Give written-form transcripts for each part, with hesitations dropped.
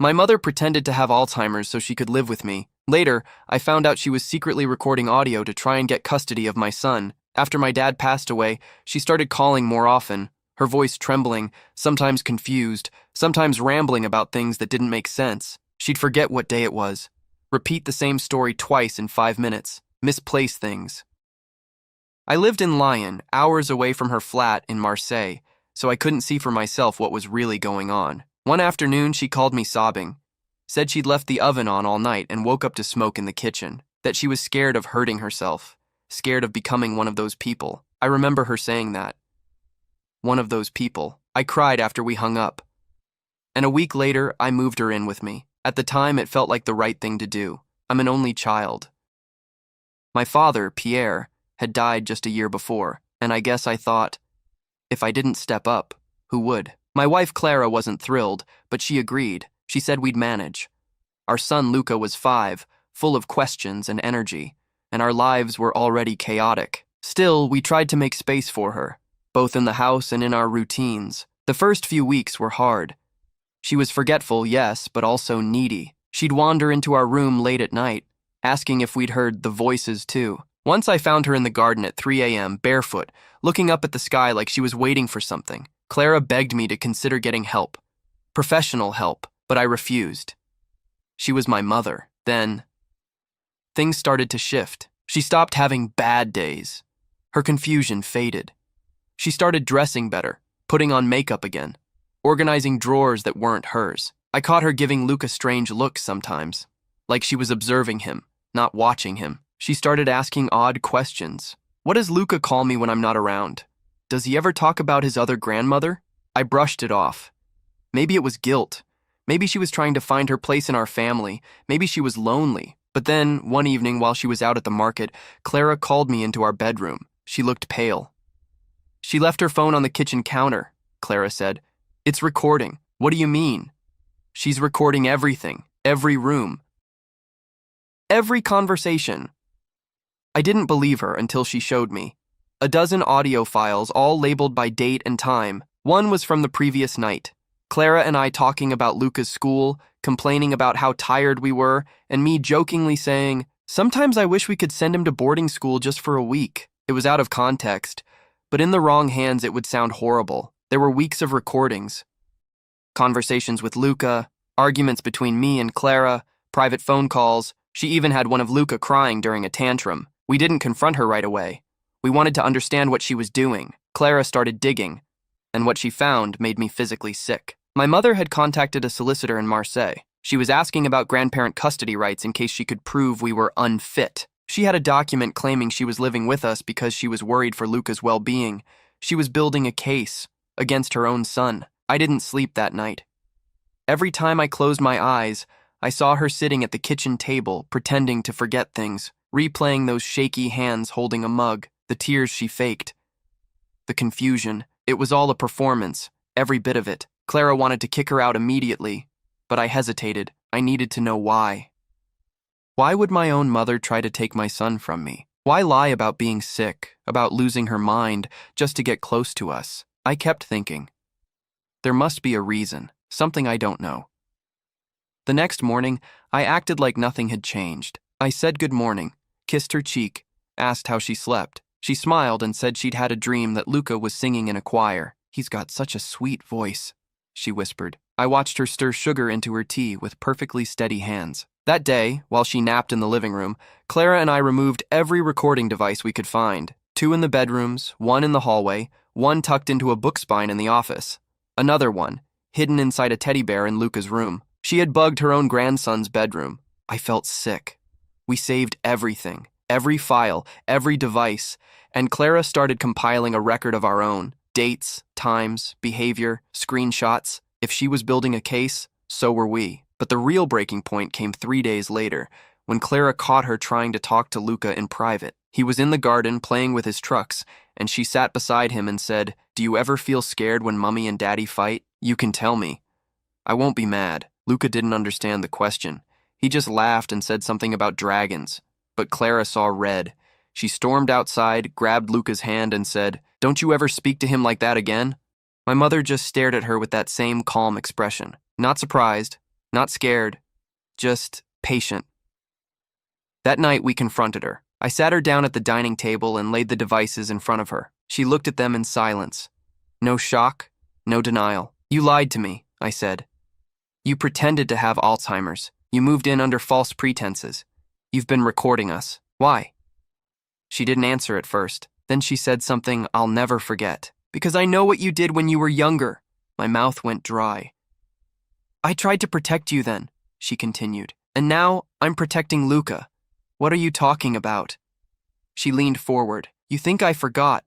My mother pretended to have Alzheimer's so she could live with me. Later, I found out she was secretly recording audio to try and get custody of my son. After my dad passed away, she started calling more often, her voice trembling, sometimes confused, sometimes rambling about things that didn't make sense. She'd forget what day it was, repeat the same story twice in 5 minutes, misplace things. I lived in Lyon, hours away from her flat in Marseille, so I couldn't see for myself what was really going on. One afternoon, she called me sobbing, said she'd left the oven on all night and woke up to smoke in the kitchen, that she was scared of hurting herself, scared of becoming one of those people. I remember her saying that. One of those people. I cried after we hung up. And a week later, I moved her in with me. At the time, it felt like the right thing to do. I'm an only child. My father, Pierre, had died just a year before, and I guess I thought, if I didn't step up, who would? My wife Clara wasn't thrilled, but she agreed. She said we'd manage. Our son Luca was 5, full of questions and energy, and our lives were already chaotic. Still, we tried to make space for her, both in the house and in our routines. The first few weeks were hard. She was forgetful, yes, but also needy. She'd wander into our room late at night, asking if we'd heard the voices too. Once I found her in the garden at 3 a.m., barefoot, looking up at the sky like she was waiting for something. Clara begged me to consider getting help. Professional help, but I refused. She was my mother. Then, things started to shift. She stopped having bad days. Her confusion faded. She started dressing better, putting on makeup again, organizing drawers that weren't hers. I caught her giving Luca strange looks sometimes, like she was observing him, not watching him. She started asking odd questions. What does Luca call me when I'm not around? Does he ever talk about his other grandmother? I brushed it off. Maybe it was guilt. Maybe she was trying to find her place in our family. Maybe she was lonely. But then, one evening while she was out at the market, Clara called me into our bedroom. She looked pale. She left her phone on the kitchen counter, Clara said. It's recording. What do you mean? She's recording everything, every room, every conversation. I didn't believe her until she showed me. A dozen audio files, all labeled by date and time. One was from the previous night. Clara and I talking about Luca's school, complaining about how tired we were, and me jokingly saying, sometimes I wish we could send him to boarding school just for a week. It was out of context, but in the wrong hands it would sound horrible. There were weeks of recordings. Conversations with Luca, arguments between me and Clara, private phone calls. She even had one of Luca crying during a tantrum. We didn't confront her right away. We wanted to understand what she was doing. Clara started digging, and what she found made me physically sick. My mother had contacted a solicitor in Marseille. She was asking about grandparent custody rights in case she could prove we were unfit. She had a document claiming she was living with us because she was worried for Luca's well-being. She was building a case against her own son. I didn't sleep that night. Every time I closed my eyes, I saw her sitting at the kitchen table, pretending to forget things, replaying those shaky hands holding a mug, the tears she faked, the confusion. It was all a performance, every bit of it. Clara wanted to kick her out immediately, but I hesitated. I needed to know why. Why would my own mother try to take my son from me? Why lie about being sick, about losing her mind, just to get close to us? I kept thinking. There must be a reason, something I don't know. The next morning, I acted like nothing had changed. I said good morning, kissed her cheek, asked how she slept. She smiled and said she'd had a dream that Luca was singing in a choir. He's got such a sweet voice, she whispered. I watched her stir sugar into her tea with perfectly steady hands. That day, while she napped in the living room, Clara and I removed every recording device we could find. 2 in the bedrooms, 1 in the hallway, 1 tucked into a book spine in the office. Another one, hidden inside a teddy bear in Luca's room. She had bugged her own grandson's bedroom. I felt sick. We saved everything, every file, every device, and Clara started compiling a record of our own. Dates, times, behavior, screenshots. If she was building a case, so were we. But the real breaking point came 3 days later, when Clara caught her trying to talk to Luca in private. He was in the garden playing with his trucks, and she sat beside him and said, "Do you ever feel scared when Mummy and Daddy fight? You can tell me. I won't be mad." Luca didn't understand the question. He just laughed and said something about dragons. But Clara saw red. She stormed outside, grabbed Luca's hand and said, "Don't you ever speak to him like that again?" My mother just stared at her with that same calm expression. Not surprised, Not scared, just patient. That night, we confronted her. I sat her down at the dining table and laid the devices in front of her. She looked at them in silence. No shock, no denial. You lied to me, I said. You pretended to have Alzheimer's. You moved in under false pretenses. You've been recording us. Why? She didn't answer at first. Then she said something I'll never forget. Because I know what you did when you were younger. My mouth went dry. I tried to protect you then, she continued. And now I'm protecting Luca. What are you talking about? She leaned forward. You think I forgot,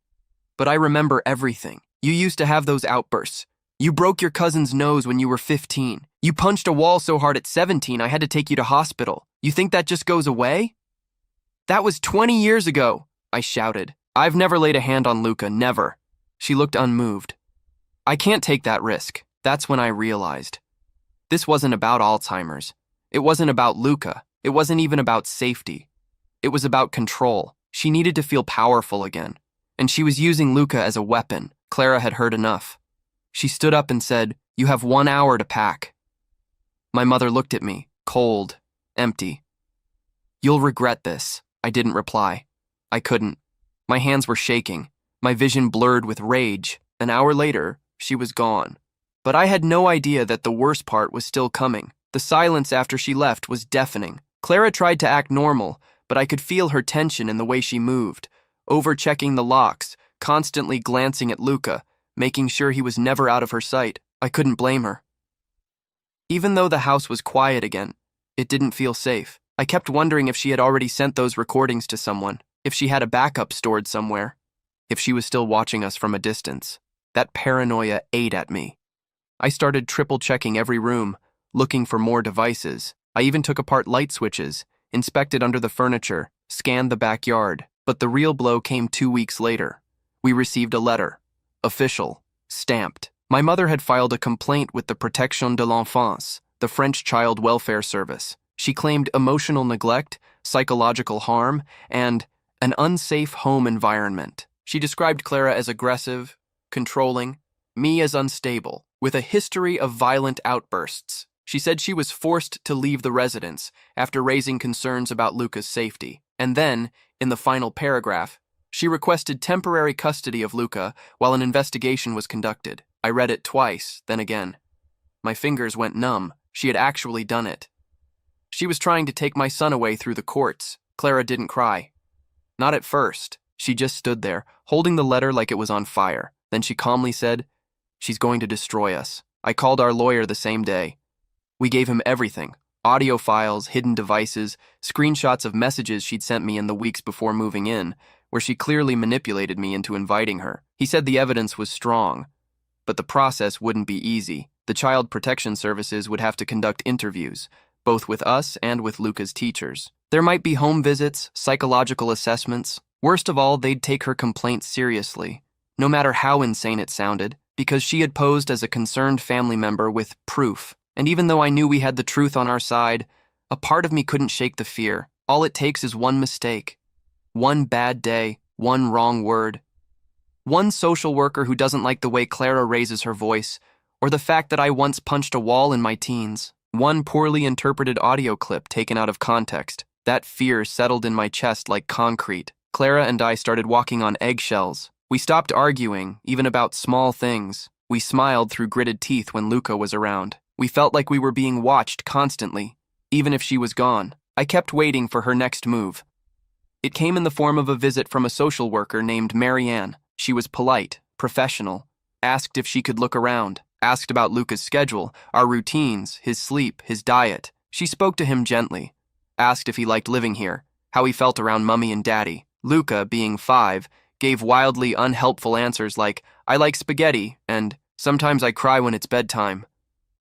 but I remember everything. You used to have those outbursts. You broke your cousin's nose when you were 15. You punched a wall so hard at 17 I had to take you to hospital. You think that just goes away? That was 20 years ago, I shouted. I've never laid a hand on Luca, never. She looked unmoved. I can't take that risk. That's when I realized. This wasn't about Alzheimer's. It wasn't about Luca. It wasn't even about safety. It was about control. She needed to feel powerful again. And she was using Luca as a weapon. Clara had heard enough. She stood up and said, You have 1 hour to pack. My mother looked at me, cold, empty. You'll regret this. I didn't reply. I couldn't. My hands were shaking. My vision blurred with rage. An hour later, she was gone. But I had no idea that the worst part was still coming. The silence after she left was deafening. Clara tried to act normal, but I could feel her tension in the way she moved, over-checking the locks, constantly glancing at Luca, making sure he was never out of her sight. I couldn't blame her. Even though the house was quiet again, it didn't feel safe. I kept wondering if she had already sent those recordings to someone, if she had a backup stored somewhere, if she was still watching us from a distance. That paranoia ate at me. I started triple-checking every room, looking for more devices. I even took apart light switches, inspected under the furniture, scanned the backyard. But the real blow came 2 weeks later. We received a letter. Official. Stamped. My mother had filed a complaint with the Protection de l'Enfance, the French Child Welfare Service. She claimed emotional neglect, psychological harm, and an unsafe home environment. She described Clara as aggressive, controlling, me as unstable, with a history of violent outbursts. She said she was forced to leave the residence after raising concerns about Luca's safety. And then, in the final paragraph, she requested temporary custody of Luca while an investigation was conducted. I read it twice, then again. My fingers went numb. She had actually done it. She was trying to take my son away through the courts. Clara didn't cry. Not at first. She just stood there, holding the letter like it was on fire. Then she calmly said, She's going to destroy us. I called our lawyer the same day. We gave him everything. Audio files, hidden devices, screenshots of messages she'd sent me in the weeks before moving in, where she clearly manipulated me into inviting her. He said the evidence was strong, but the process wouldn't be easy. The Child Protection Services would have to conduct interviews, both with us and with Luca's teachers. There might be home visits, psychological assessments. Worst of all, they'd take her complaint seriously, no matter how insane it sounded, because she had posed as a concerned family member with proof. And even though I knew we had the truth on our side, a part of me couldn't shake the fear. All it takes is one mistake, one bad day, one wrong word, one social worker who doesn't like the way Clara raises her voice, or the fact that I once punched a wall in my teens, one poorly interpreted audio clip taken out of context. That fear settled in my chest like concrete. Clara and I started walking on eggshells. We stopped arguing, even about small things. We smiled through gritted teeth when Luca was around. We felt like we were being watched constantly, even if she was gone. I kept waiting for her next move. It came in the form of a visit from a social worker named Marianne. She was polite, professional, asked if she could look around, asked about Luca's schedule, our routines, his sleep, his diet. She spoke to him gently, asked if he liked living here, how he felt around Mummy and Daddy. Luca, being 5, gave wildly unhelpful answers like, I like spaghetti, and sometimes I cry when it's bedtime.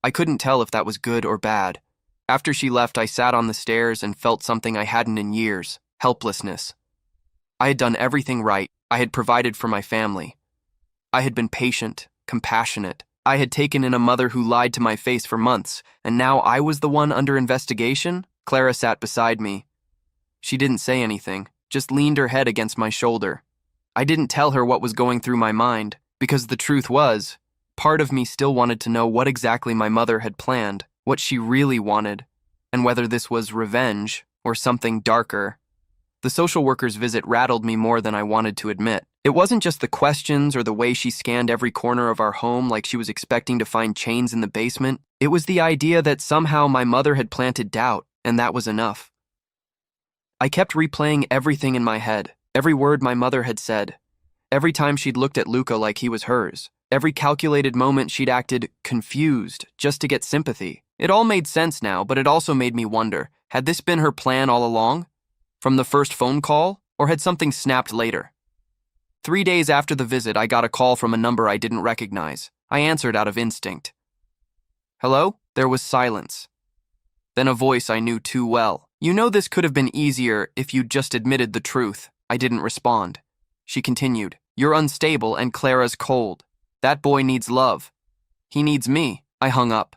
I couldn't tell if that was good or bad. After she left, I sat on the stairs and felt something I hadn't in years, helplessness. I had done everything right. I had provided for my family. I had been patient, compassionate. I had taken in a mother who lied to my face for months, and now I was the one under investigation? Clara sat beside me. She didn't say anything, just leaned her head against my shoulder. I didn't tell her what was going through my mind, because the truth was, part of me still wanted to know what exactly my mother had planned. what she really wanted, and whether this was revenge or something darker. The social worker's visit rattled me more than I wanted to admit. It wasn't just the questions or the way she scanned every corner of our home like she was expecting to find chains in the basement. It was the idea that somehow my mother had planted doubt, and that was enough. I kept replaying everything in my head, every word my mother had said, every time she'd looked at Luca like he was hers, every calculated moment she'd acted confused just to get sympathy. It all made sense now, but it also made me wonder, had this been her plan all along? From the first phone call, or had something snapped later? 3 days after the visit, I got a call from a number I didn't recognize. I answered out of instinct. Hello? There was silence. Then a voice I knew too well. You know this could have been easier if you'd just admitted the truth. I didn't respond. She continued. You're unstable and Clara's cold. That boy needs love. He needs me. I hung up.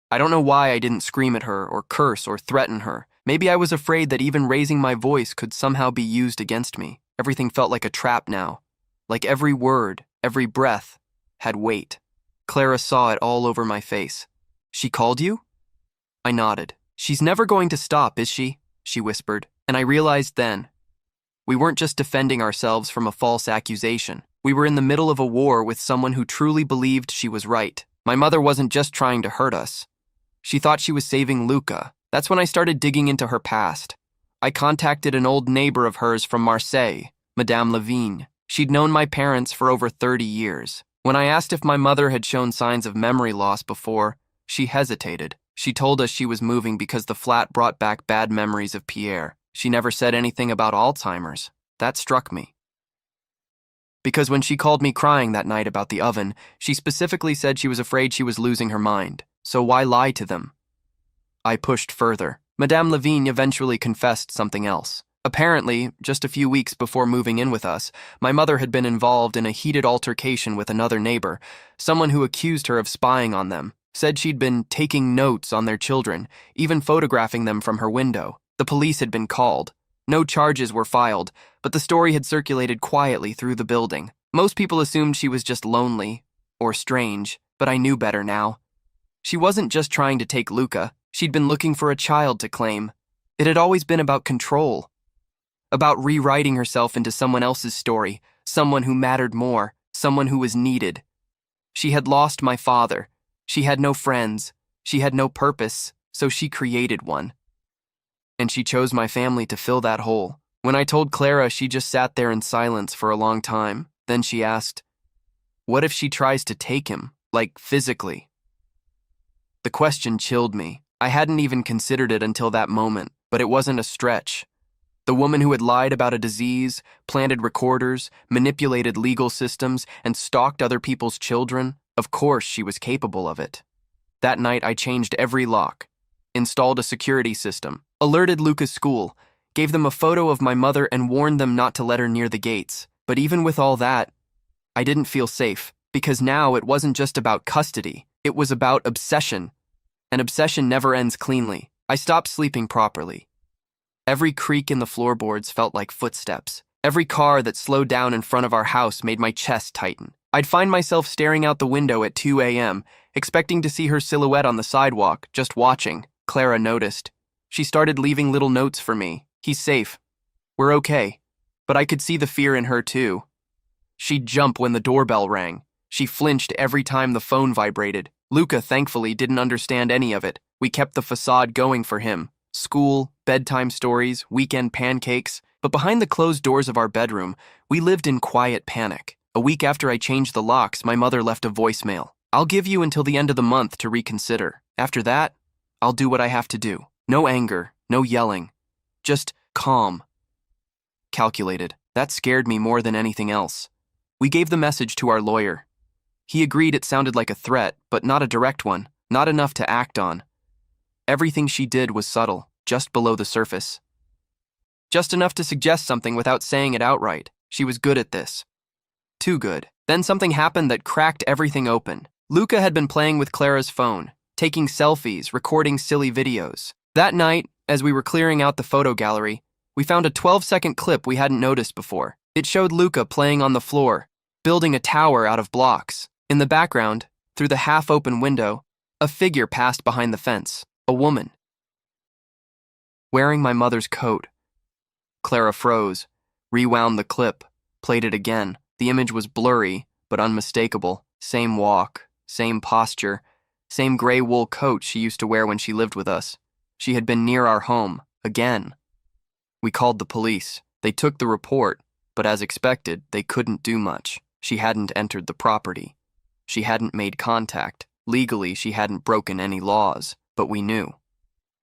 I don't know why I didn't scream at her or curse or threaten her. Maybe I was afraid that even raising my voice could somehow be used against me. Everything felt like a trap now. Like every word, every breath, had weight. Clara saw it all over my face. She called you? I nodded. She's never going to stop, is she? She whispered. And I realized then, we weren't just defending ourselves from a false accusation. We were in the middle of a war with someone who truly believed she was right. My mother wasn't just trying to hurt us. She thought she was saving Luca. That's when I started digging into her past. I contacted an old neighbor of hers from Marseille, Madame Lavigne. She'd known my parents for over 30 years. When I asked if my mother had shown signs of memory loss before, she hesitated. She told us she was moving because the flat brought back bad memories of Pierre. She never said anything about Alzheimer's. That struck me. Because when she called me crying that night about the oven, she specifically said she was afraid she was losing her mind. So why lie to them? I pushed further. Madame Lavigne eventually confessed something else. Apparently, just a few weeks before moving in with us, my mother had been involved in a heated altercation with another neighbor, someone who accused her of spying on them, said she'd been taking notes on their children, even photographing them from her window. The police had been called. No charges were filed, but the story had circulated quietly through the building. Most people assumed she was just lonely or strange, but I knew better now. She wasn't just trying to take Luca. She'd been looking for a child to claim. It had always been about control, about rewriting herself into someone else's story, someone who mattered more, someone who was needed. She had lost my father. She had no friends. She had no purpose, so she created one. And she chose my family to fill that hole. When I told Clara, she just sat there in silence for a long time. Then she asked, what if she tries to take him, like physically? The question chilled me. I hadn't even considered it until that moment, but it wasn't a stretch. The woman who had lied about a disease, planted recorders, manipulated legal systems, and stalked other people's children, of course she was capable of it. That night I changed every lock, installed a security system, alerted Luca's school, gave them a photo of my mother and warned them not to let her near the gates. But even with all that, I didn't feel safe, because now it wasn't just about custody, it was about obsession. And obsession never ends cleanly. I stopped sleeping properly. Every creak in the floorboards felt like footsteps. Every car that slowed down in front of our house made my chest tighten. I'd find myself staring out the window at 2 a.m., expecting to see her silhouette on the sidewalk, just watching. Clara noticed. She started leaving little notes for me. He's safe. We're okay. But I could see the fear in her too. She'd jump when the doorbell rang. She flinched every time the phone vibrated. Luca, thankfully, didn't understand any of it. We kept the facade going for him. School, bedtime stories, weekend pancakes. But behind the closed doors of our bedroom, we lived in quiet panic. A week after I changed the locks, my mother left a voicemail. I'll give you until the end of the month to reconsider. After that, I'll do what I have to do. No anger, no yelling. Just calm. Calculated. That scared me more than anything else. We gave the message to our lawyer. He agreed it sounded like a threat, but not a direct one, not enough to act on. Everything she did was subtle, just below the surface. Just enough to suggest something without saying it outright. She was good at this. Too good. Then something happened that cracked everything open. Luca had been playing with Clara's phone, taking selfies, recording silly videos. That night, as we were clearing out the photo gallery, we found a 12-second clip we hadn't noticed before. It showed Luca playing on the floor, building a tower out of blocks. In the background, through the half-open window, A figure passed behind the fence, a woman, wearing my mother's coat. Clara froze, rewound the clip, played it again. The image was blurry, but unmistakable. Same walk, same posture, same gray wool coat she used to wear when she lived with us. She had been near our home, again. We called the police. They took the report, but as expected, they couldn't do much. She hadn't entered the property. She hadn't made contact. Legally, she hadn't broken any laws, but we knew.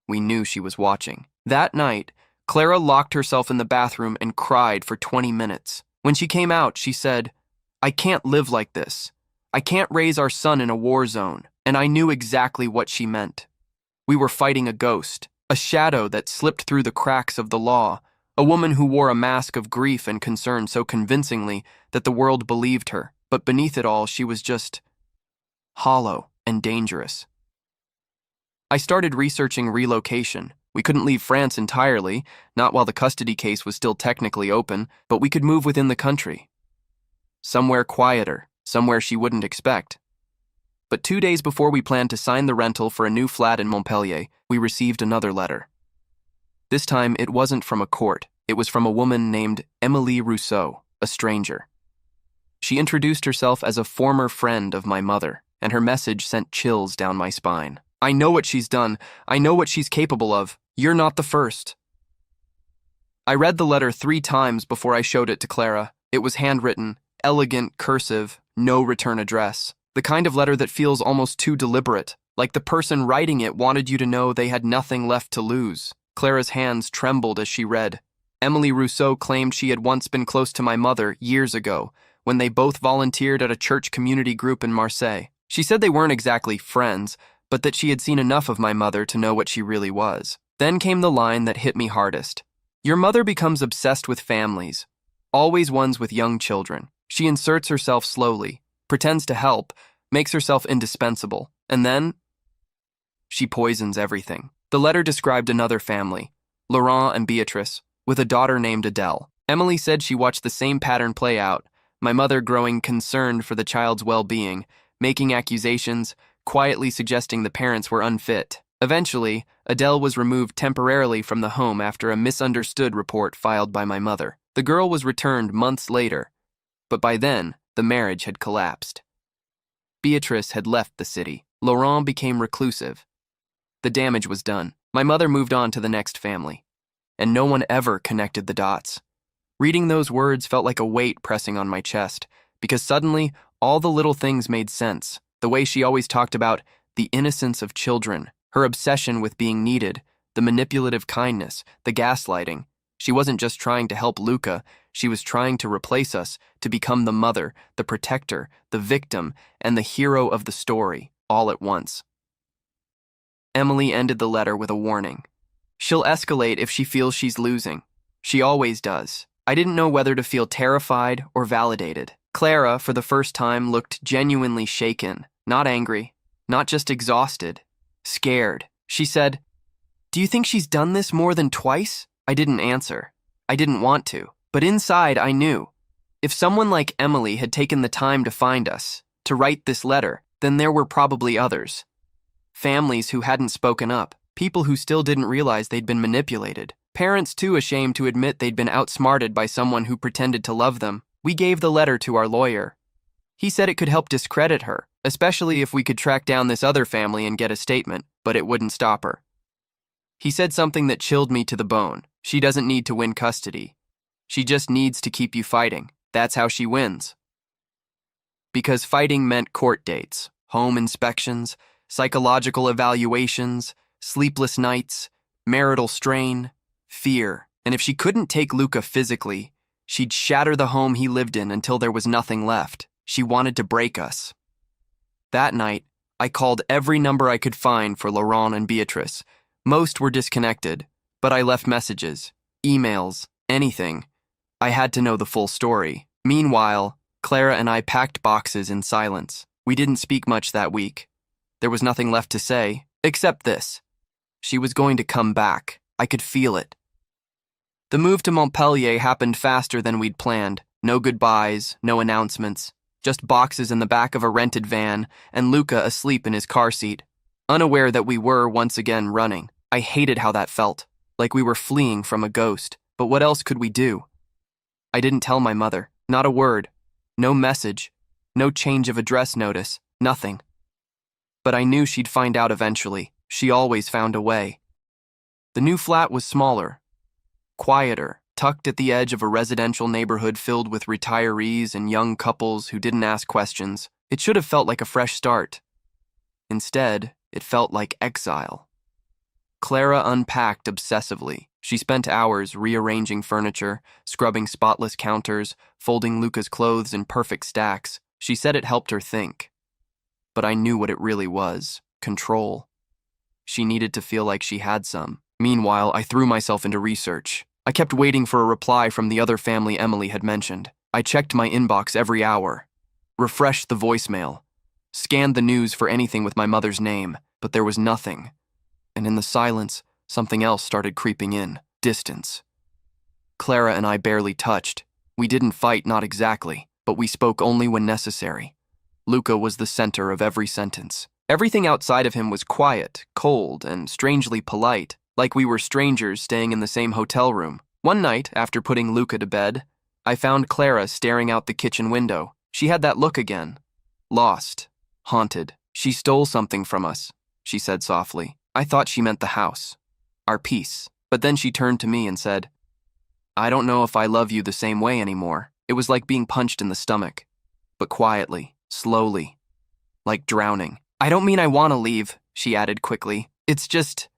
We knew she was watching. That night, Clara locked herself in the bathroom and cried for 20 minutes. When she came out, she said, "I can't live like this. I can't raise our son in a war zone." And I knew exactly what she meant. We were fighting a ghost, a shadow that slipped through the cracks of the law, a woman who wore a mask of grief and concern so convincingly that the world believed her, but beneath it all, she was just hollow and dangerous. I started researching relocation. We couldn't leave France entirely, not while the custody case was still technically open, but we could move within the country. Somewhere quieter, somewhere she wouldn't expect. But 2 days before we planned to sign the rental for a new flat in Montpellier, we received another letter. This time, it wasn't from a court. It was from a woman named Émilie Rousseau, a stranger. She introduced herself as a former friend of my mother, and her message sent chills down my spine. "I know what she's done. I know what she's capable of. You're not the first." I read the letter 3 times before I showed it to Clara. It was handwritten, elegant, cursive, no return address. The kind of letter that feels almost too deliberate, like the person writing it wanted you to know they had nothing left to lose. Clara's hands trembled as she read. Émilie Rousseau claimed she had once been close to my mother years ago, when they both volunteered at a church community group in Marseille. She said they weren't exactly friends, but that she had seen enough of my mother to know what she really was. Then came the line that hit me hardest. "Your mother becomes obsessed with families, always ones with young children. She inserts herself slowly, pretends to help, makes herself indispensable, and then she poisons everything." The letter described another family, Laurent and Beatrice, with a daughter named Adele. Emily said she watched the same pattern play out, my mother growing concerned for the child's well-being, making accusations, quietly suggesting the parents were unfit. Eventually, Adele was removed temporarily from the home after a misunderstood report filed by my mother. The girl was returned months later, but by then, the marriage had collapsed. Beatrice had left the city. Laurent became reclusive. The damage was done. My mother moved on to the next family, and no one ever connected the dots. Reading those words felt like a weight pressing on my chest, because suddenly, all the little things made sense. The way she always talked about the innocence of children, her obsession with being needed, the manipulative kindness, the gaslighting. She wasn't just trying to help Luca, she was trying to replace us, to become the mother, the protector, the victim, and the hero of the story, all at once. Emily ended the letter with a warning. "She'll escalate if she feels she's losing. She always does." I didn't know whether to feel terrified or validated. Clara, for the first time, looked genuinely shaken, not angry, not just exhausted, scared. She said, "Do you think she's done this more than twice?" I didn't answer. I didn't want to. But inside, I knew. If someone like Emily had taken the time to find us, to write this letter, then there were probably others. Families who hadn't spoken up, people who still didn't realize they'd been manipulated, parents too ashamed to admit they'd been outsmarted by someone who pretended to love them. We gave the letter to our lawyer. He said it could help discredit her, especially if we could track down this other family and get a statement, but it wouldn't stop her. He said something that chilled me to the bone. She doesn't need to win custody. She just needs to keep you fighting. That's how she wins. Because fighting meant court dates, home inspections, psychological evaluations, sleepless nights, marital strain, fear. And if she couldn't take Luca physically, she'd shatter the home he lived in until there was nothing left. She wanted to break us. That night, I called every number I could find for Laurent and Beatrice. Most were disconnected, but I left messages, emails, anything. I had to know the full story. Meanwhile, Clara and I packed boxes in silence. We didn't speak much that week. There was nothing left to say, except this. She was going to come back. I could feel it. The move to Montpellier happened faster than we'd planned. No goodbyes, no announcements. Just boxes in the back of a rented van, and Luca asleep in his car seat. unaware that we were once again running. I hated how that felt, like we were fleeing from a ghost. But what else could we do? I didn't tell my mother, not a word, no message, no change of address notice, nothing. But I knew she'd find out eventually. She always found a way. The new flat was smaller, quieter, tucked at the edge of a residential neighborhood filled with retirees and young couples who didn't ask questions. It should have felt like a fresh start. Instead, it felt like exile. Clara unpacked obsessively. She spent hours rearranging furniture, scrubbing spotless counters, folding Luca's clothes in perfect stacks. She said it helped her think. But I knew what it really was: control. She needed to feel like she had some. Meanwhile, I threw myself into research. I kept waiting for a reply from the other family Emily had mentioned. I checked my inbox every hour, refreshed the voicemail, scanned the news for anything with my mother's name, but there was nothing. And in the silence, something else started creeping in: distance. Clara and I barely touched. We didn't fight, not exactly, but we spoke only when necessary. Luca was the center of every sentence. Everything outside of him was quiet, cold, and strangely polite, like we were strangers staying in the same hotel room. One night, after putting Luca to bed, I found Clara staring out the kitchen window. She had that look again. Lost. Haunted. "She stole something from us," she said softly. I thought she meant the house. Our peace. But then she turned to me and said, "I don't know if I love you the same way anymore." It was like being punched in the stomach, but quietly, slowly, like drowning. "I don't mean I want to leave," she added quickly. "It's just,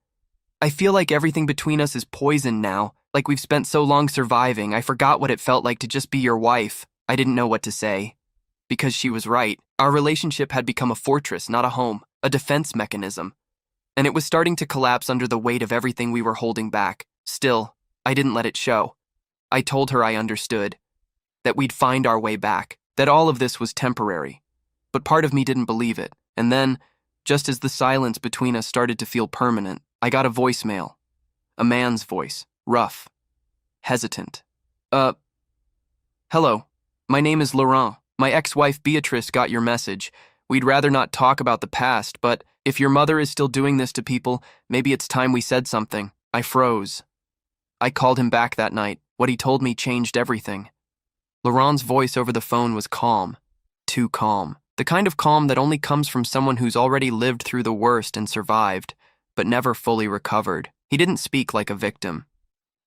I feel like everything between us is poison now, like we've spent so long surviving. I forgot what it felt like to just be your wife." I didn't know what to say, because she was right. Our relationship had become a fortress, not a home, a defense mechanism. And it was starting to collapse under the weight of everything we were holding back. Still, I didn't let it show. I told her I understood, that we'd find our way back, that all of this was temporary. But part of me didn't believe it. And then, just as the silence between us started to feel permanent, I got a voicemail. A man's voice, rough, hesitant. Hello, my name is Laurent. My ex-wife Beatrice got your message. We'd rather not talk about the past, but if your mother is still doing this to people, maybe it's time we said something." I froze. I called him back that night. What he told me changed everything. Laurent's voice over the phone was calm. Too calm. The kind of calm that only comes from someone who's already lived through the worst and survived, but never fully recovered. He didn't speak like a victim.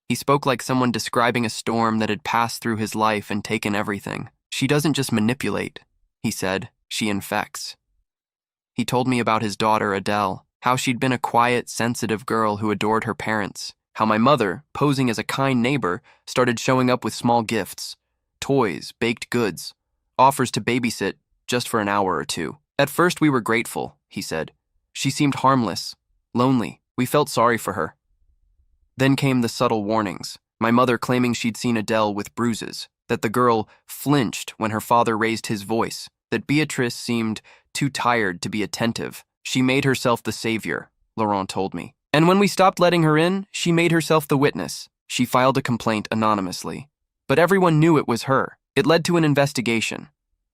He spoke like someone describing a storm that had passed through his life and taken everything. "She doesn't just manipulate," he said. "She infects." He told me about his daughter, Adele, how she'd been a quiet, sensitive girl who adored her parents, how my mother, posing as a kind neighbor, started showing up with small gifts, toys, baked goods, offers to babysit just for an hour or two. "At first we were grateful," he said. "She seemed harmless, lonely. We felt sorry for her." Then came the subtle warnings, my mother claiming she'd seen Adele with bruises, that the girl flinched when her father raised his voice, that Beatrice seemed too tired to be attentive. She made herself the savior, Laurent told me. And when we stopped letting her in, she made herself the witness. She filed a complaint anonymously. But everyone knew it was her. It led to an investigation.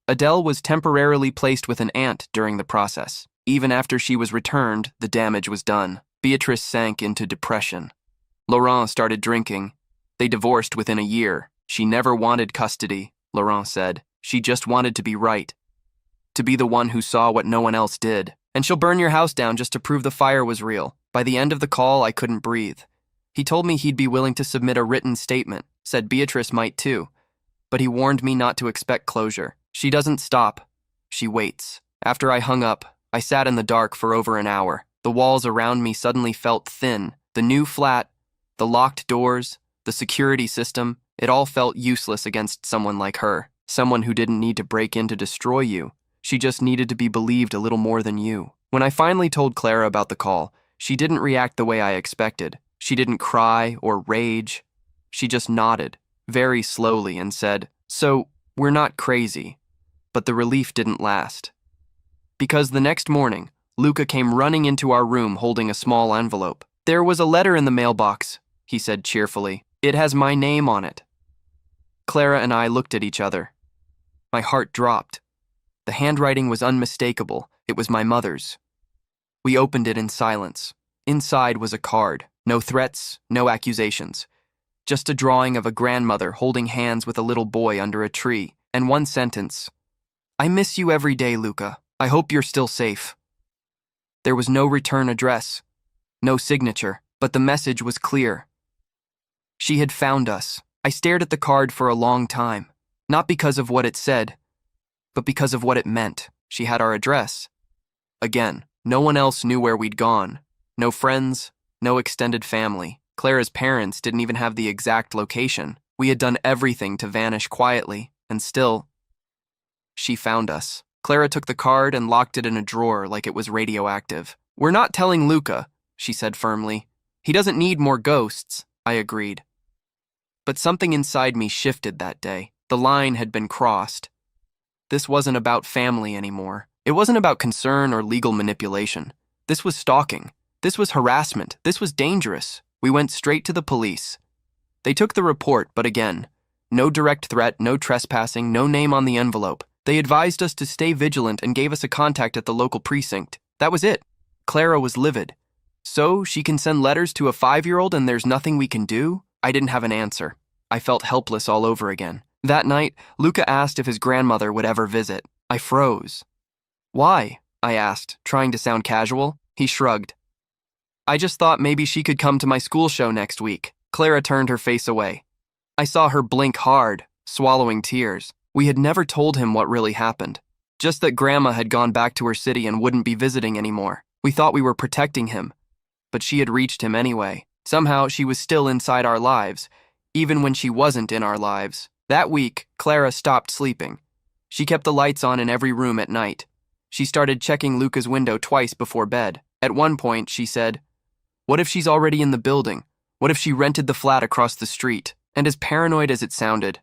Adele was temporarily placed with an aunt during the process. Even after she was returned, the damage was done. Beatrice sank into depression. Laurent started drinking. They divorced within a year. She never wanted custody, Laurent said. She just wanted to be right. To be the one who saw what no one else did. "And she'll burn your house down just to prove the fire was real." By the end of the call, I couldn't breathe. He told me he'd be willing to submit a written statement, said Beatrice might too. But he warned me not to expect closure. "She doesn't stop. She waits." After I hung up, I sat in the dark for over an hour. The walls around me suddenly felt thin. The new flat, the locked doors, the security system, it all felt useless against someone like her. Someone who didn't need to break in to destroy you. She just needed to be believed a little more than you. When I finally told Clara about the call, she didn't react the way I expected. She didn't cry or rage. She just nodded, very slowly, and said, "So, we're not crazy." But the relief didn't last. Because the next morning, Luca came running into our room holding a small envelope. "There was a letter in the mailbox," he said cheerfully. "It has my name on it." Clara and I looked at each other. My heart dropped. The handwriting was unmistakable. It was my mother's. We opened it in silence. Inside was a card. No threats, no accusations. Just a drawing of a grandmother holding hands with a little boy under a tree, and one sentence. I miss you every day, Luca. I hope you're still safe. There was no return address, no signature, but the message was clear. She had found us. I stared at the card for a long time, not because of what it said, but because of what it meant. She had our address. Again, no one else knew where we'd gone. No friends, no extended family. Clara's parents didn't even have the exact location. We had done everything to vanish quietly, and still, she found us. Clara took the card and locked it in a drawer like it was radioactive. We're not telling Luca, she said firmly. He doesn't need more ghosts, I agreed. But something inside me shifted that day. The line had been crossed. This wasn't about family anymore. It wasn't about concern or legal manipulation. This was stalking. This was harassment. This was dangerous. We went straight to the police. They took the report, but again, no direct threat, no trespassing, no name on the envelope. They advised us to stay vigilant and gave us a contact at the local precinct. That was it. Clara was livid. So she can send letters to a 5-year-old and there's nothing we can do? I didn't have an answer. I felt helpless all over again. That night, Luca asked if his grandmother would ever visit. I froze. Why? I asked, trying to sound casual. He shrugged. I just thought maybe she could come to my school show next week. Clara turned her face away. I saw her blink hard, swallowing tears. We had never told him what really happened. Just that Grandma had gone back to her city and wouldn't be visiting anymore. We thought we were protecting him. But she had reached him anyway. Somehow she was still inside our lives, even when she wasn't in our lives. That week, Clara stopped sleeping. She kept the lights on in every room at night. She started checking Luca's window twice before bed. At one point, she said, "What if she's already in the building? What if she rented the flat across the street?" And as paranoid as it sounded,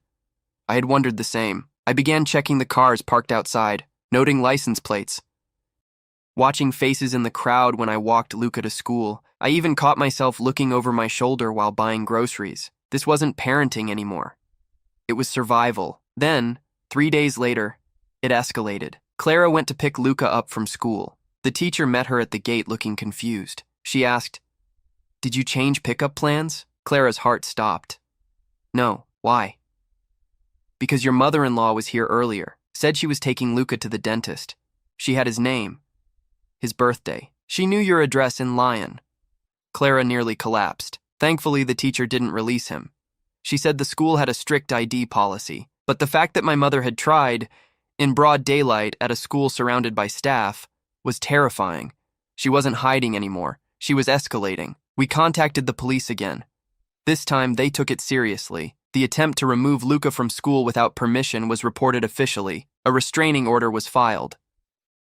I had wondered the same. I began checking the cars parked outside, noting license plates, watching faces in the crowd when I walked Luca to school. I even caught myself looking over my shoulder while buying groceries. This wasn't parenting anymore. It was survival. Then, 3 days later, it escalated. Clara went to pick Luca up from school. The teacher met her at the gate looking confused. She asked, "Did you change pickup plans?" Clara's heart stopped. "No, why?" "Because your mother-in-law was here earlier, said she was taking Luca to the dentist. She had his name, his birthday. She knew your address in Lyon." Clara nearly collapsed. Thankfully, the teacher didn't release him. She said the school had a strict ID policy, but the fact that my mother had tried, in broad daylight at a school surrounded by staff, was terrifying. She wasn't hiding anymore. She was escalating. We contacted the police again. This time, they took it seriously. The attempt to remove Luca from school without permission was reported officially. A restraining order was filed.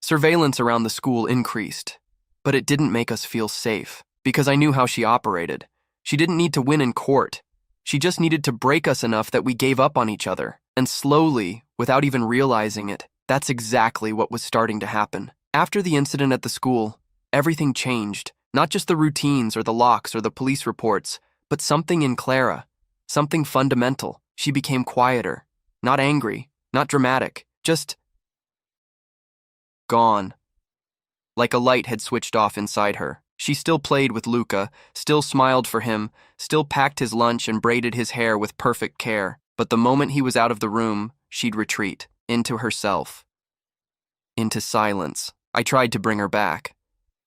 Surveillance around the school increased, but it didn't make us feel safe, because I knew how she operated. She didn't need to win in court. She just needed to break us enough that we gave up on each other. And slowly, without even realizing it, that's exactly what was starting to happen. After the incident at the school, everything changed. Not just the routines or the locks or the police reports, but something in Clara. Something fundamental. She became quieter. Not angry, not dramatic, just gone. Like a light had switched off inside her. She still played with Luca, still smiled for him, still packed his lunch and braided his hair with perfect care. But the moment he was out of the room, she'd retreat, into herself, into silence. I tried to bring her back.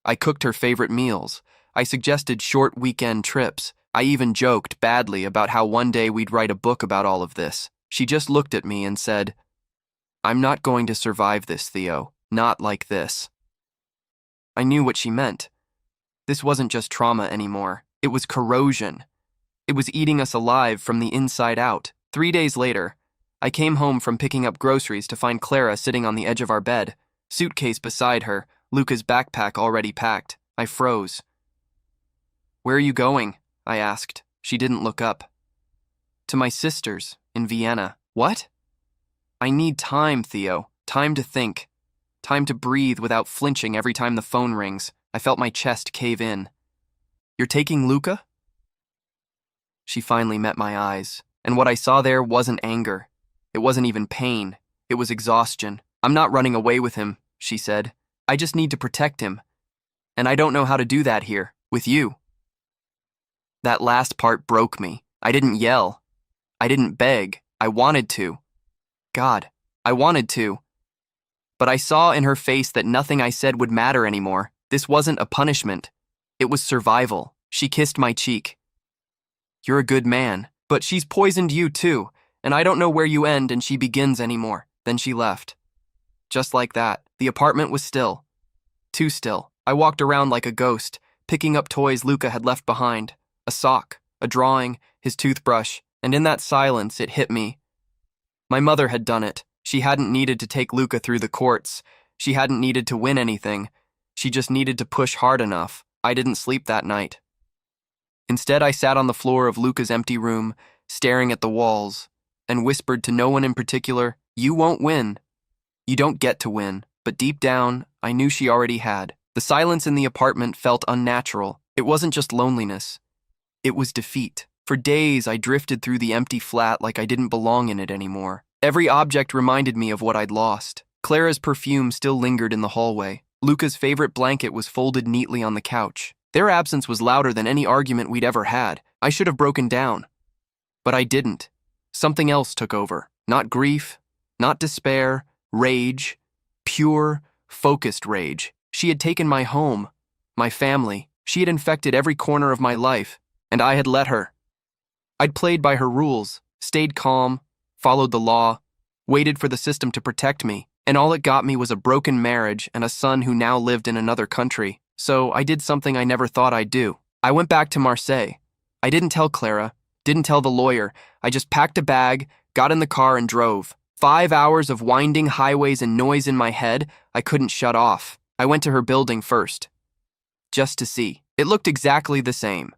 I cooked her favorite meals. I suggested short weekend trips. I even joked badly about how one day we'd write a book about all of this. She just looked at me and said, "I'm not going to survive this, Theo. Not like this." I knew what she meant. This wasn't just trauma anymore. It was corrosion. It was eating us alive from the inside out. 3 days later, I came home from picking up groceries to find Clara sitting on the edge of our bed, suitcase beside her, Luca's backpack already packed. I froze. "Where are you going?" I asked. She didn't look up. "To my sister's, in Vienna." "What?" "I need time, Theo. Time to think. Time to breathe without flinching every time the phone rings." I felt my chest cave in. "You're taking Luca?" She finally met my eyes, and what I saw there wasn't anger. It wasn't even pain. It was exhaustion. "I'm not running away with him," she said. "I just need to protect him. And I don't know how to do that here, with you. That last part broke me. I didn't yell. I didn't beg. I wanted to. God, I wanted to. But I saw in her face that nothing I said would matter anymore. This wasn't a punishment. It was survival. She kissed my cheek. You're a good man, but she's poisoned you too, and I don't know where you end and she begins anymore. Then she left. Just like that, the apartment was still. Too still. I walked around like a ghost, picking up toys Luca had left behind. A sock, a drawing, his toothbrush, and in that silence it hit me. My mother had done it. She hadn't needed to take Luca through the courts. She hadn't needed to win anything. She just needed to push hard enough. I didn't sleep that night. Instead, I sat on the floor of Luca's empty room, staring at the walls, and whispered to no one in particular, "You won't win. You don't get to win." But deep down, I knew she already had. The silence in the apartment felt unnatural. It wasn't just loneliness. It was defeat. For days, I drifted through the empty flat like I didn't belong in it anymore. Every object reminded me of what I'd lost. Clara's perfume still lingered in the hallway. Luca's favorite blanket was folded neatly on the couch. Their absence was louder than any argument we'd ever had. I should have broken down. But I didn't. Something else took over. Not grief, not despair, rage. Pure, focused rage. She had taken my home, my family. She had infected every corner of my life, and I had let her. I'd played by her rules, stayed calm, followed the law, waited for the system to protect me, and all it got me was a broken marriage and a son who now lived in another country. So I did something I never thought I'd do. I went back to Marseille. I didn't tell Clara, didn't tell the lawyer. I just packed a bag, got in the car, and drove. 5 hours of winding highways and noise in my head I couldn't shut off. I went to her building first, just to see. It looked exactly the same.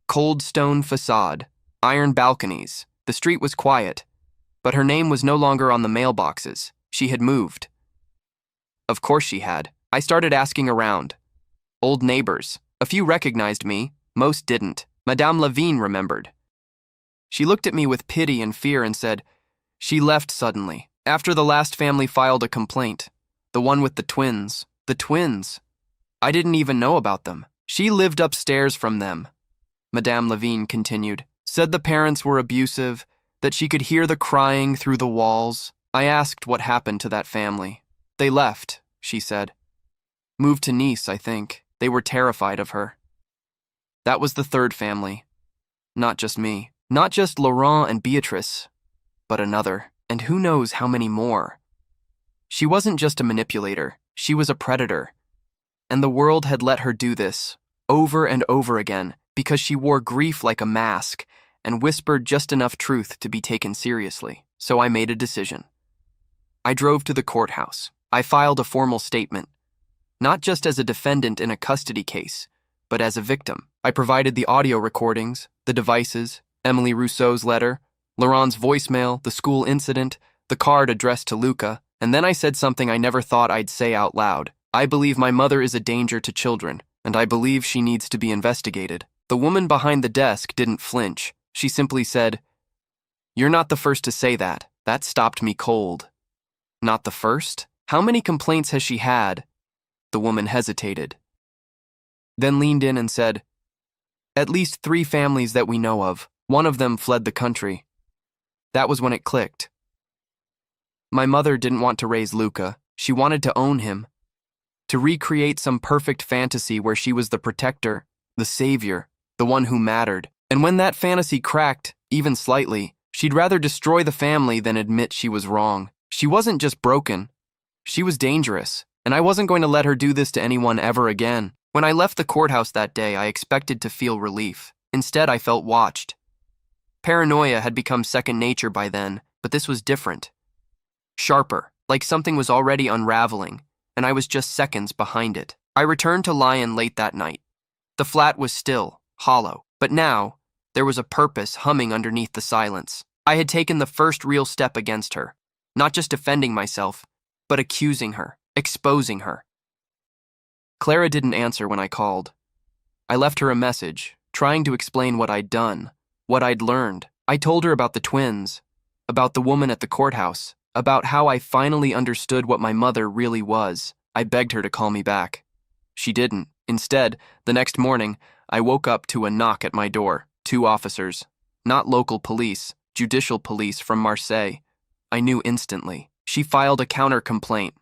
Cold stone facade, iron balconies. The street was quiet, but her name was no longer on the mailboxes. She had moved. Of course she had. I started asking around. Old neighbors. A few recognized me, most didn't. Madame Levine remembered. She looked at me with pity and fear and said, "She left suddenly, after the last family filed a complaint. The one with the twins. The twins. I didn't even know about them. She lived upstairs from them." Madame Levine continued. "Said the parents were abusive, that she could hear the crying through the walls. I asked what happened to that family. They left," she said. "Moved to Nice, I think. They were terrified of her." That was the third family. Not just me. Not just Laurent and Beatrice, but another. And who knows how many more. She wasn't just a manipulator. She was a predator. And the world had let her do this, over and over again, because she wore grief like a mask and whispered just enough truth to be taken seriously. So I made a decision. I drove to the courthouse. I filed a formal statement, not just as a defendant in a custody case, but as a victim. I provided the audio recordings, the devices, Emily Rousseau's letter, Laurent's voicemail, the school incident, the card addressed to Luca, and then I said something I never thought I'd say out loud. I believe my mother is a danger to children, and I believe she needs to be investigated. The woman behind the desk didn't flinch. She simply said, "You're not the first to say that." That stopped me cold. Not the first? How many complaints has she had? The woman hesitated, then leaned in and said, "At least 3 families that we know of. One of them fled the country." That was when it clicked. My mother didn't want to raise Luca. She wanted to own him, to recreate some perfect fantasy where she was the protector, the savior, the one who mattered. And when that fantasy cracked, even slightly, she'd rather destroy the family than admit she was wrong. She wasn't just broken. She was dangerous, and I wasn't going to let her do this to anyone ever again. When I left the courthouse that day, I expected to feel relief. Instead, I felt watched. Paranoia had become second nature by then, but this was different. Sharper, like something was already unraveling, and I was just seconds behind it. I returned to Lyon late that night. The flat was still, hollow, but now, there was a purpose humming underneath the silence. I had taken the first real step against her, not just defending myself, but accusing her, exposing her. Clara didn't answer when I called. I left her a message, trying to explain what I'd done, what I'd learned. I told her about the twins, about the woman at the courthouse, about how I finally understood what my mother really was. I begged her to call me back. She didn't. Instead, the next morning, I woke up to a knock at my door. 2 officers. Not local police, judicial police from Marseille. I knew instantly. She filed a counter-complaint,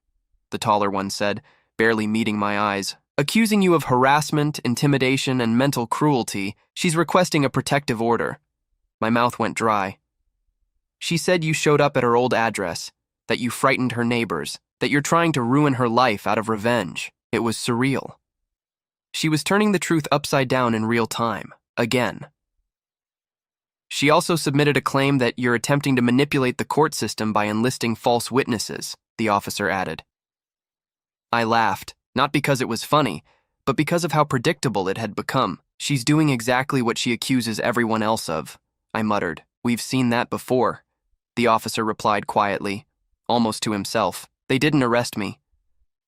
the taller one said, barely meeting my eyes. Accusing you of harassment, intimidation, and mental cruelty, she's requesting a protective order. My mouth went dry. She said you showed up at her old address, that you frightened her neighbors, that you're trying to ruin her life out of revenge. It was surreal. She was turning the truth upside down in real time, again. She also submitted a claim that you're attempting to manipulate the court system by enlisting false witnesses, the officer added. I laughed, not because it was funny, but because of how predictable it had become. She's doing exactly what she accuses everyone else of, I muttered. We've seen that before, the officer replied quietly, almost to himself. They didn't arrest me,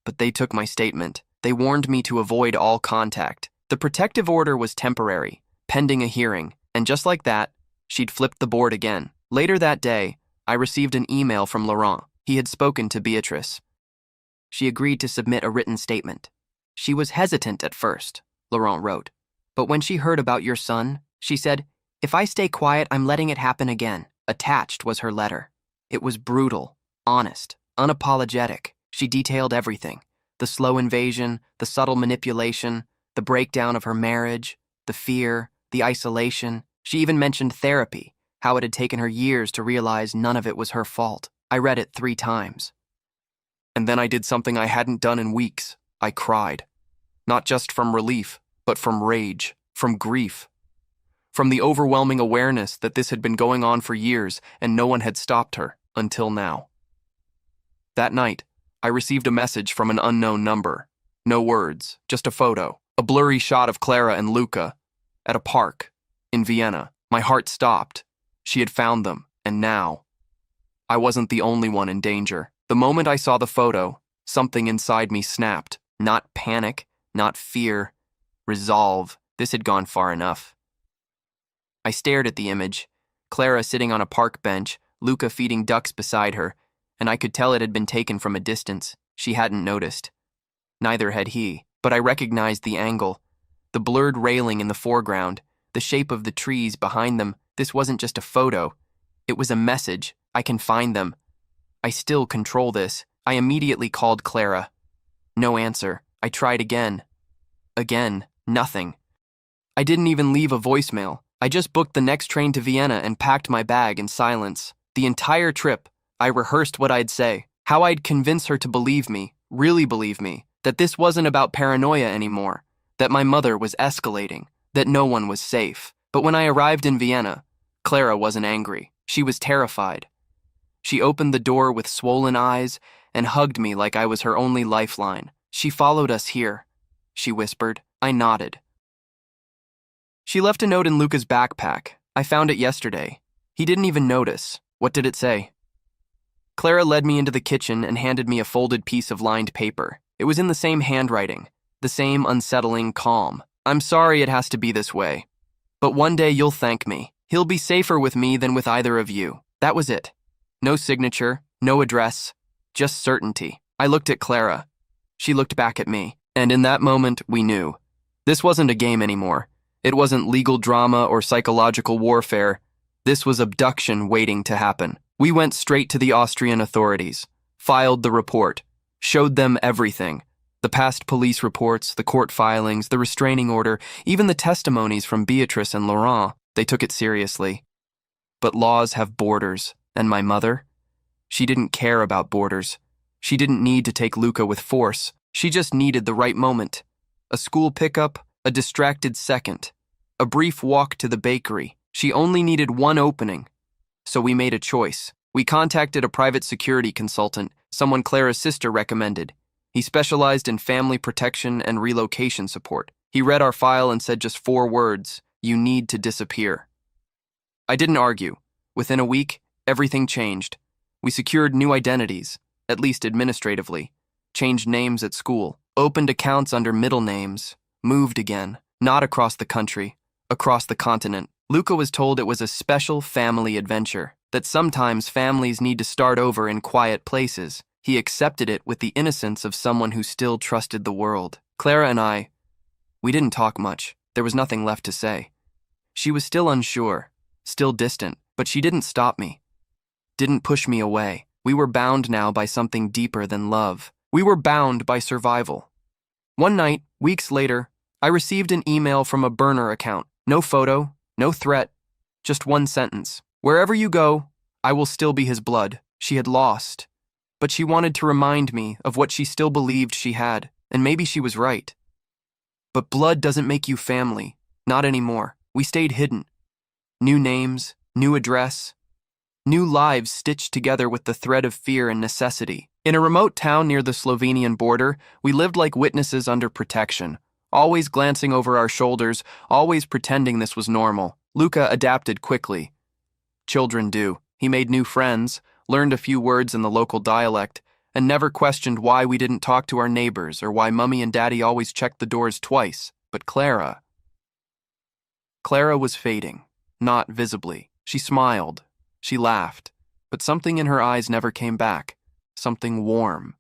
but they took my statement. They warned me to avoid all contact. The protective order was temporary, pending a hearing, and just like that, she'd flipped the board again. Later that day, I received an email from Laurent. He had spoken to Beatrice. She agreed to submit a written statement. She was hesitant at first, Laurent wrote. But when she heard about your son, she said, "If I stay quiet, I'm letting it happen again." Attached was her letter. It was brutal, honest, unapologetic. She detailed everything. The slow invasion, the subtle manipulation, the breakdown of her marriage, the fear, the isolation. She even mentioned therapy, how it had taken her years to realize none of it was her fault. I read it 3 times. And then I did something I hadn't done in weeks. I cried. Not just from relief, but from rage, from grief. From the overwhelming awareness that this had been going on for years and no one had stopped her, until now. That night, I received a message from an unknown number. No words, just a photo. A blurry shot of Clara and Luca at a park in Vienna. My heart stopped. She had found them, and now I wasn't the only one in danger. The moment I saw the photo, something inside me snapped. Not panic, not fear, resolve. This had gone far enough. I stared at the image, Clara sitting on a park bench, Luca feeding ducks beside her, and I could tell it had been taken from a distance. She hadn't noticed. Neither had he, but I recognized the angle, the blurred railing in the foreground, the shape of the trees behind them. This wasn't just a photo. It was a message. I can find them. I still control this. I immediately called Clara. No answer. I tried again. Again. Nothing. I didn't even leave a voicemail. I just booked the next train to Vienna and packed my bag in silence. The entire trip, I rehearsed what I'd say, how I'd convince her to believe me, really believe me, that this wasn't about paranoia anymore, that my mother was escalating, that no one was safe. But when I arrived in Vienna, Clara wasn't angry. She was terrified. She opened the door with swollen eyes and hugged me like I was her only lifeline. She followed us here, she whispered. I nodded. She left a note in Luca's backpack. I found it yesterday. He didn't even notice. What did it say? Clara led me into the kitchen and handed me a folded piece of lined paper. It was in the same handwriting, the same unsettling calm. I'm sorry it has to be this way, but one day you'll thank me. He'll be safer with me than with either of you. That was it. No signature, no address, just certainty. I looked at Clara. She looked back at me, and in that moment, we knew. This wasn't a game anymore. It wasn't legal drama or psychological warfare. This was abduction waiting to happen. We went straight to the Austrian authorities, filed the report, showed them everything. The past police reports, the court filings, the restraining order, even the testimonies from Beatrice and Laurent. They took it seriously. But laws have borders, and my mother? She didn't care about borders. She didn't need to take Luca with force. She just needed the right moment. A school pickup, a distracted second, a brief walk to the bakery. She only needed one opening. So we made a choice. We contacted a private security consultant, someone Clara's sister recommended. He specialized in family protection and relocation support. He read our file and said just 4 words, "You need to disappear." I didn't argue. Within a week, everything changed. We secured new identities, at least administratively, changed names at school, opened accounts under middle names, moved again, not across the country, across the continent. Luca was told it was a special family adventure, that sometimes families need to start over in quiet places. He accepted it with the innocence of someone who still trusted the world. Clara and I, We didn't talk much. There was nothing left to say. She was still unsure, still distant, but she didn't stop me, didn't push me away. We were bound now by something deeper than love. We were bound by survival. One night, weeks later, I received an email from a burner account. No photo, no threat, just one sentence. Wherever you go, I will still be his blood. She had lost, but she wanted to remind me of what she still believed she had, and maybe she was right. But blood doesn't make you family, not anymore. We stayed hidden. New names, new address, new lives stitched together with the thread of fear and necessity. In a remote town near the Slovenian border, we lived like witnesses under protection, always glancing over our shoulders, always pretending this was normal. Luka adapted quickly. Children do. He made new friends, learned a few words in the local dialect, and never questioned why we didn't talk to our neighbors or why Mummy and Daddy always checked the doors twice. But Clara was fading, not visibly. She smiled, she laughed, but something in her eyes never came back. Something warm.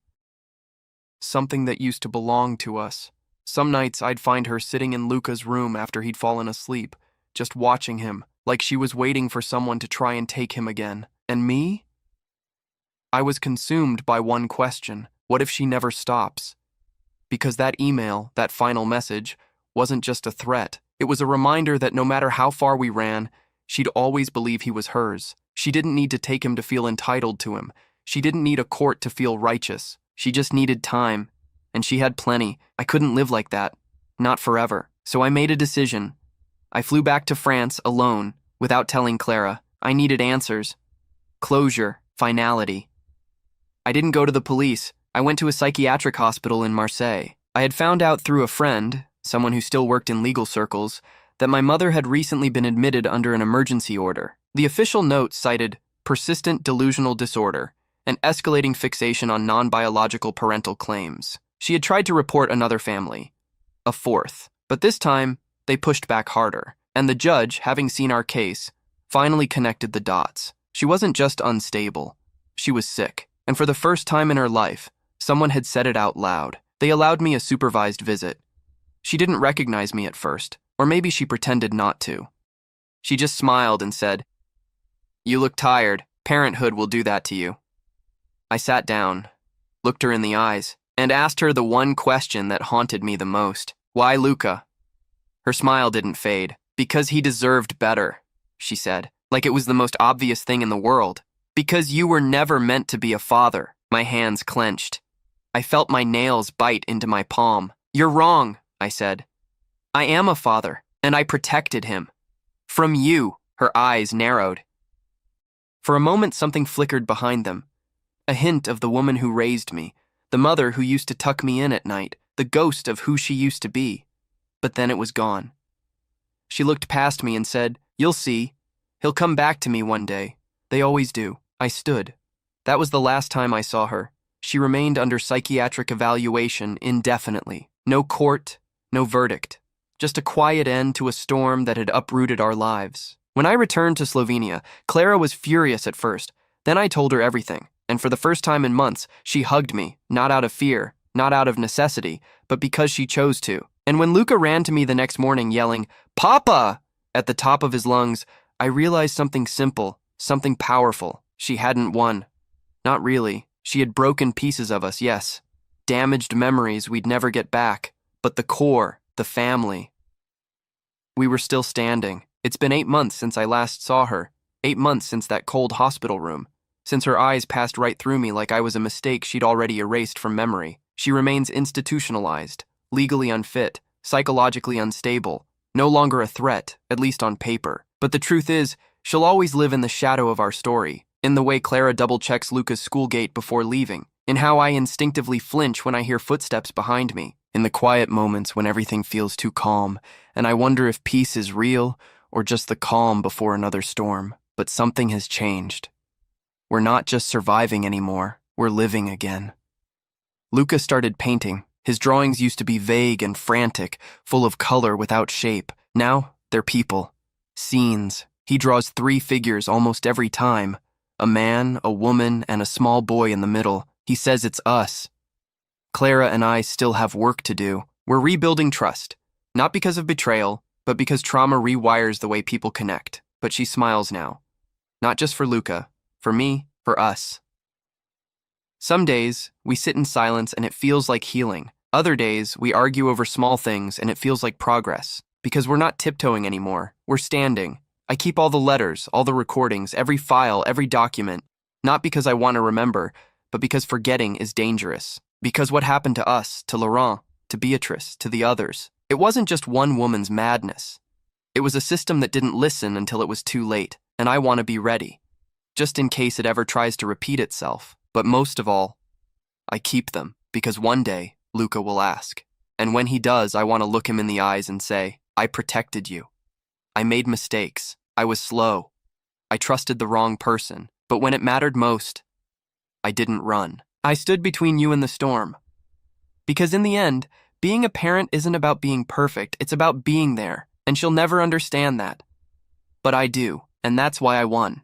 Something that used to belong to us. Some nights I'd find her sitting in Luca's room after he'd fallen asleep, just watching him, like she was waiting for someone to try and take him again. And me? I was consumed by one question. What if she never stops? Because that email, that final message, wasn't just a threat. It was a reminder that no matter how far we ran, she'd always believe he was hers. She didn't need to take him to feel entitled to him. She didn't need a court to feel righteous. She just needed time. And she had plenty. I couldn't live like that. Not forever. So I made a decision. I flew back to France alone, without telling Clara. I needed answers. Closure. Finality. I didn't go to the police. I went to a psychiatric hospital in Marseille. I had found out through a friend, someone who still worked in legal circles, that my mother had recently been admitted under an emergency order. The official note cited persistent delusional disorder and escalating fixation on non-biological parental claims. She had tried to report another family, a fourth, but this time they pushed back harder, and the judge, having seen our case, finally connected the dots. She wasn't just unstable, she was sick, and for the first time in her life, someone had said it out loud. They allowed me a supervised visit. She didn't recognize me at first, or maybe she pretended not to. She just smiled and said, "You look tired. Parenthood will do that to you." I sat down, looked her in the eyes, and asked her the one question that haunted me the most. Why Luca? Her smile didn't fade. Because he deserved better, she said, like it was the most obvious thing in the world. Because you were never meant to be a father. My hands clenched. I felt my nails bite into my palm. You're wrong, I said. I am a father, and I protected him. From you. Her eyes narrowed. For a moment something flickered behind them. A hint of the woman who raised me, the mother who used to tuck me in at night, the ghost of who she used to be. But then it was gone. She looked past me and said, "You'll see. He'll come back to me one day. They always do." I stood. That was the last time I saw her. She remained under psychiatric evaluation indefinitely. No court, no verdict. Just a quiet end to a storm that had uprooted our lives. When I returned to Slovenia, Clara was furious at first. Then I told her everything, and for the first time in months, she hugged me, not out of fear, not out of necessity, but because she chose to. And when Luca ran to me the next morning yelling, "Papa!" at the top of his lungs, I realized something simple, something powerful. She hadn't won. Not really. She had broken pieces of us, yes. Damaged memories we'd never get back. But the core, the family. We were still standing. It's been 8 months since I last saw her. 8 months since that cold hospital room. Since her eyes passed right through me like I was a mistake she'd already erased from memory. She remains institutionalized, legally unfit, psychologically unstable, no longer a threat, at least on paper. But the truth is, she'll always live in the shadow of our story, in the way Clara double-checks Luca's school gate before leaving, in how I instinctively flinch when I hear footsteps behind me, in the quiet moments when everything feels too calm, and I wonder if peace is real or just the calm before another storm. But something has changed. We're not just surviving anymore, we're living again. Luca started painting. His drawings used to be vague and frantic, full of color without shape. Now, they're people. Scenes. He draws 3 figures almost every time. A man, a woman, and a small boy in the middle. He says it's us. Clara and I still have work to do. We're rebuilding trust. Not because of betrayal, but because trauma rewires the way people connect. But she smiles now. Not just for Luca, for me, for us. Some days, we sit in silence and it feels like healing. Other days, we argue over small things and it feels like progress. Because we're not tiptoeing anymore, we're standing. I keep all the letters, all the recordings, every file, every document. Not because I want to remember, but because forgetting is dangerous. Because what happened to us, to Laurent, to Beatrice, to the others, it wasn't just one woman's madness. It was a system that didn't listen until it was too late, and I want to be ready. Just in case it ever tries to repeat itself. But most of all, I keep them, because one day, Luca will ask. And when he does, I want to look him in the eyes and say, I protected you. I made mistakes. I was slow. I trusted the wrong person. But when it mattered most, I didn't run. I stood between you and the storm. Because in the end, being a parent isn't about being perfect, it's about being there. And she'll never understand that. But I do, and that's why I won.